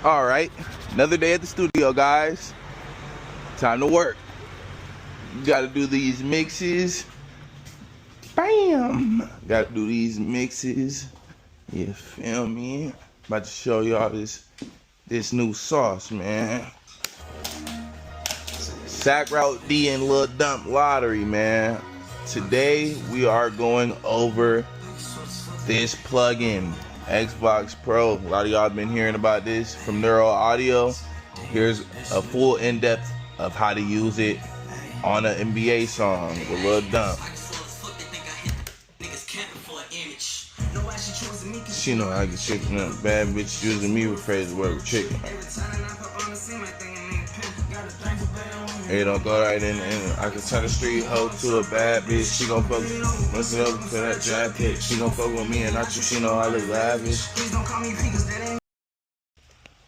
All right, another day at the studio, guys. Time to work. You gotta do these mixes. Bam! Gotta do these mixes. You feel me? About to show y'all this new sauce, man. Sack Route D and Lil Dump lottery, man. Today we are going over this plugin, XVox Pro. A lot of y'all have been hearing about this from Neuro Audio. Here's a full in-depth of how to use it on an NBA song with Lil Dump. She know I get chicken up. Bad bitch using me rephrase the word with chicken. It don't go right in, and I can turn the street hoe to a bad bitch. She gon' fuck once it over to that jacket. She gon' fuck with me and not you. She know I look lavish.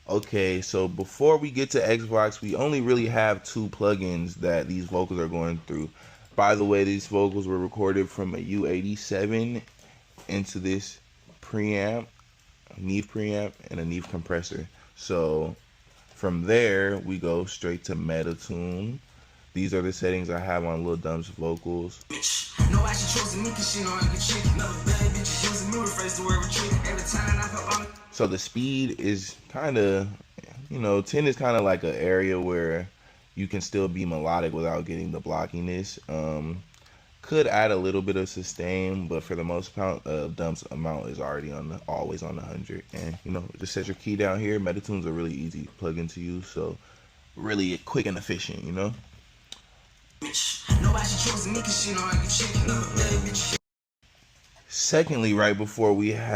Okay, so before we get to XVox, we only really have two plugins that these vocals are going through. By the way, these vocals were recorded from a U87 into this preamp, a Neve preamp, and a Neve compressor. So from there, we go straight to Metatune. These are the settings I have on Lil Dump's vocals. So the speed is kind of, 10 is kind of like an area where you can still be melodic without getting the blockiness. Could add a little bit of sustain, but for the most part, Dump's amount is already always on the 100. And just set your key down here. Metatune's a really easy plugin to use, so really quick and efficient, Secondly, right before we get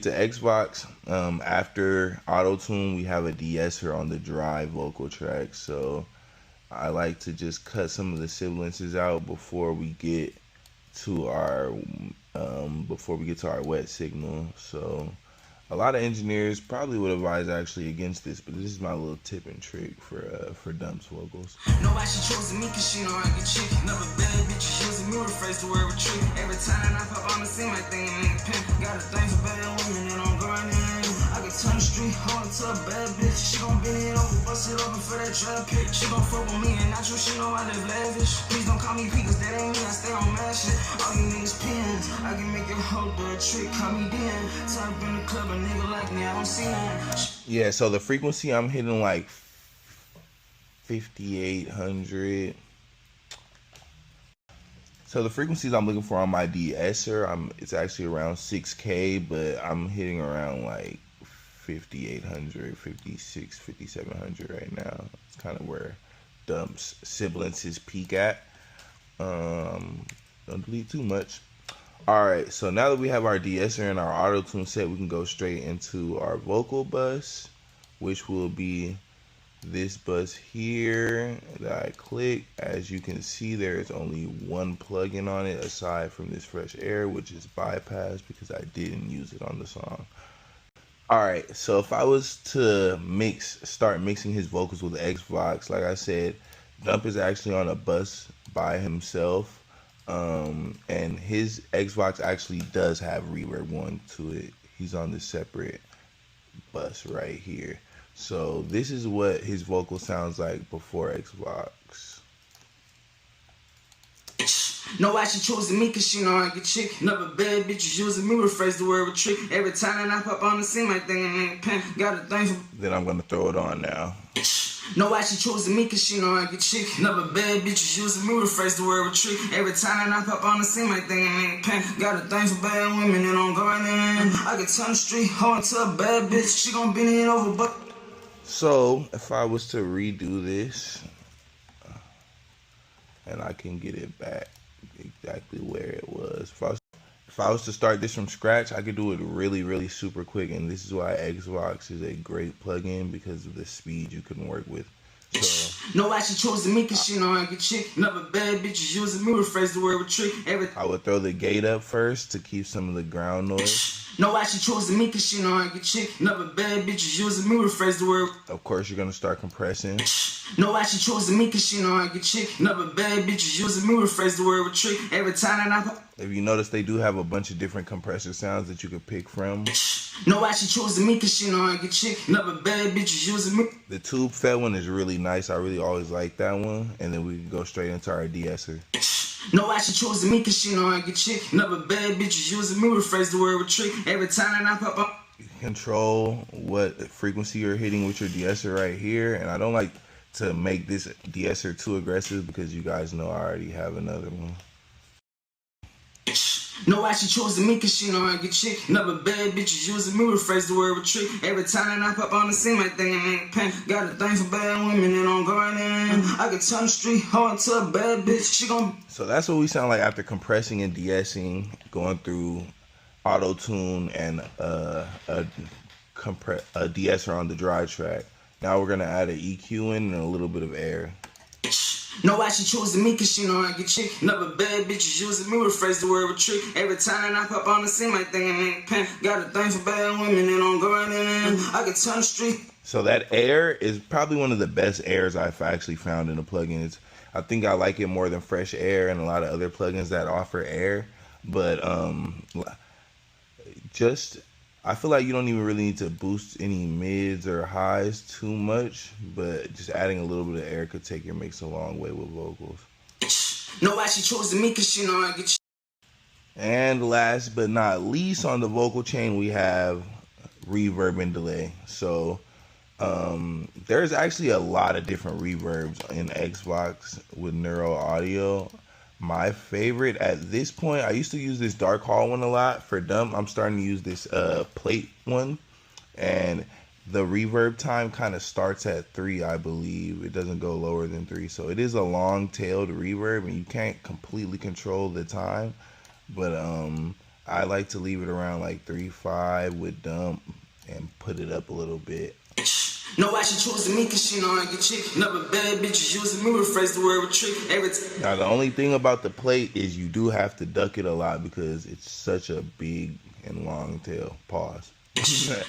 to XVox, after autotune, we have a de-esser on the dry vocal track. So I like to just cut some of the sibilances out before we get to our wet signal. So a lot of engineers probably would advise actually against this, but this is my little tip and trick for Dump's vocals. Turn the street hard to a bad bitch. She gon' bend it over, bust it open for that trap pick. She gon' fuck with me and not you, she know I live lavish. Please don't call me P, cause that ain't me, I stay on mad shit. All you niggas pins, I can make your hoe do a trick, call me Den. Turn up in the club, a nigga like me, I don't see none. Yeah, so the frequency I'm hitting like 5,800. So the frequencies I'm looking for on my de-esser, it's actually around 6K, but I'm hitting around like 5,800, 56, 5,700 right now. It's kind of where Dump's sibilances peak at. Don't delete too much. Alright, so now that we have our de-esser and our auto-tune set, we can go straight into our vocal bus, which will be this bus here that I click. As you can see, there is only one plugin on it aside from this fresh air, which is bypass because I didn't use it on the song. Alright, so if I was to start mixing his vocals with XVox, like I said, Dump is actually on a bus by himself, and his XVox actually does have reverb going to it. He's on the separate bus right here. So this is what his vocal sounds like before XVox. No, why she choosing me, cause she know I get chick. Never bad bitches using me, rephrase the word with trick. Every time that I pop on the scene, my thing ain't pen. Got a thing for... Then I'm gonna throw it on now. No, why she choosing me, cause she know I get chick. Never bad bitches using me, rephrase the word with trick. Every time that I pop on the scene, my thing ain't pen. Got a thing for bad women and I'm going in. I can turn the street hard to a bad bitch. She gon' bend it over, but... So if I was to redo this, and I can get it back exactly where it was. If I was to start this from scratch, I could do it really, really super quick, and this is why XVox is a great plugin because of the speed you can work with. So No, why she choosing me, cause she know I get chick. Never bad bitches using me, rephrase the word with trick. I would throw the gate up first to keep some of the ground noise. No, why she choosing me, cause she know I get chick. Never bad bitches using me, rephrase the word. Of course, you're gonna start compressing. No, why she choosing me, cause she know I get chick. Never bad bitches using me, rephrase the word with trick. Every time that I... If you notice, they do have a bunch of different compressor sounds that you could pick from. No, why she choosing me, cause she know I get chick. Never bad bitches using me. The tube fed one is really nice. I really always like that one. And then we can go straight into our de-esser. No, why she choosing me, cause she know I get chick. Never bad bitches using me, rephrase the word with trick. Every time that I pop up. You can control what frequency you're hitting with your de-esser right here. And I don't like to make this de-esser too aggressive because you guys know I already have another one. No, why she choosing me, cause she know I get chick. Never bad bitches using me, rephrase the word with trick. Every time that I pop on the scene, my thing ain't pen. Got a thing for bad women and I'm going in. I can turn the street hard to a bad bitch. She gon'... So that's what we sound like after compressing and de-essing, going through auto-tune and a de-esser on the dry track. Now we're gonna add an EQ in and a little bit of air. No, why she choosing me, cause she know I get chick. Never bad bitches using me, rephrase the word with trick. Every time that I pop on the scene, my thing ain't pen. Got a thing for bad women and I'm going in. I can turn the street. So that air is probably one of the best airs I've actually found in a plugin. I think I like it more than Fresh Air and a lot of other plugins that offer air. But I feel like you don't even really need to boost any mids or highs too much, but just adding a little bit of air could take your mix a long way with vocals. No, why she choosing me, cause she know I get. And last but not least on the vocal chain, we have reverb and delay. So there's actually a lot of different reverbs in XVox with Neuro Audio. My favorite at this point, I used to use this dark hall one a lot. For Dump, I'm starting to use this plate one. And the reverb time kind of starts at 3, I believe. It doesn't go lower than 3. So it is a long-tailed reverb, and you can't completely control the time. But I like to leave it around like 3.5 with Dump and put it up a little bit. No, why she choosing me, cause she know I get chick. Never bad bitches using me, rephrase the word with trick. Now the only thing about the plate is you do have to duck it a lot because it's such a big and long tail. Pause.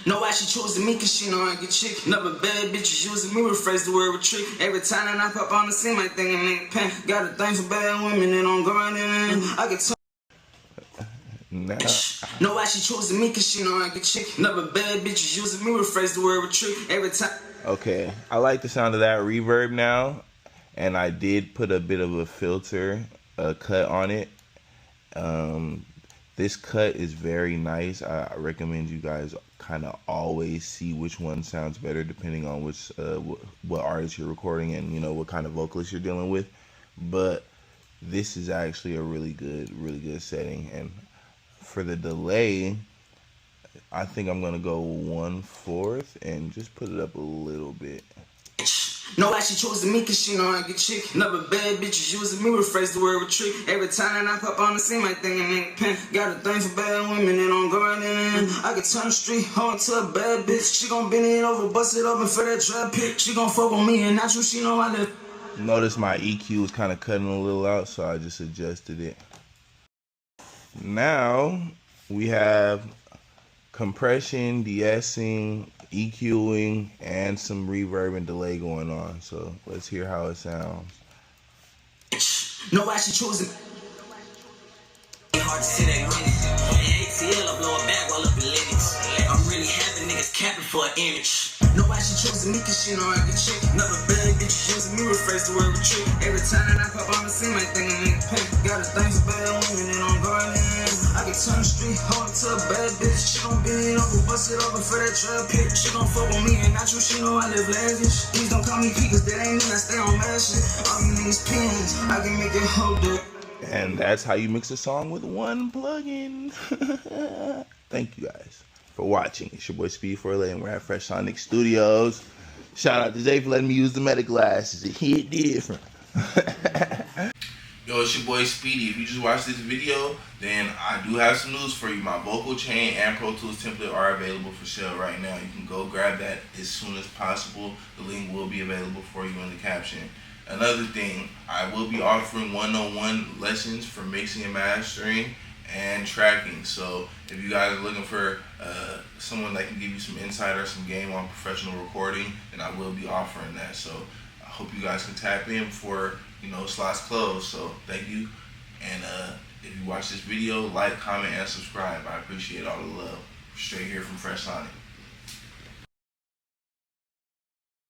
No, why she choosing me, cause she know I get chick. Never bad bitches using me, rephrase the word with trick. Every time that I pop on the scene, my thing ain't pen. Got a thing for bad women and I'm going in. I can Nah. No, why she choosing me, cause she know I get chick. Never bad bitches using me, rephrase the word with trick. Every time. Okay, I like the sound of that reverb now, and I did put a bit of a filter, cut on it. This cut is very nice. I recommend you guys kind of always see which one sounds better depending on which what artist you're recording and what kind of vocalist you're dealing with. But this is actually a really good setting. And for the delay, I think I'm gonna go 1/4 and just put it up a little bit. No, why she choosing me, cause she know I get chick. Never bad bitches using me, rephrase the word with trick. Every time that I pop on the scene, my thing ain't pen. Got a thing for bad women and I'm going in. I can turn the street hard to a bad bitch. She gon' bend it over, bust it open for that trap pick. She gon' fuck with me and not you, she know I live. Notice my EQ was kind of cutting a little out, so I just adjusted it. Now we have compression, de-essing, EQing, and some reverb and delay going on. So let's hear how it sounds. No, why she choosing? Hard to say that ATL, I blow a bag while up in limits. I'm really having niggas capping for an image. No, why she choosing me, cause she know I get chick. Never bad bitches using me, rephrase the word with trick. Every time that I pop on the scene, my thing ain't pen. Got a thing for bad women and I'm going in. I can turn the street hard to a bad bitch. She gon' bend it over, bust it open for that trap pick. She gon' fuck with me and not you, she know I live lavish. Please don't call me P, cause that ain't me, I stay on mad shit. All you niggas pins, I can make it hold up. And that's how you mix a song with one plugin. Thank you guys for watching. It's your boy Speed4LA and we're at Fresh Sonic Studios. Shout out to Zay for letting me use the meta glasses. It hit different. Yo, it's your boy Speedy. If you just watched this video, then I do have some news for you. My vocal chain and Pro Tools template are available for sale right now. You can go grab that as soon as possible. The link will be available for you in the caption. Another thing, I will be offering one-on-one lessons for mixing and mastering and tracking. So if you guys are looking for someone that can give you some insight or some game on professional recording, then I will be offering that. So I hope you guys can tap in before, you know, slots close. So thank you. And if you watch this video, like, comment, and subscribe. I appreciate all the love. Straight here from Fresh Sonic.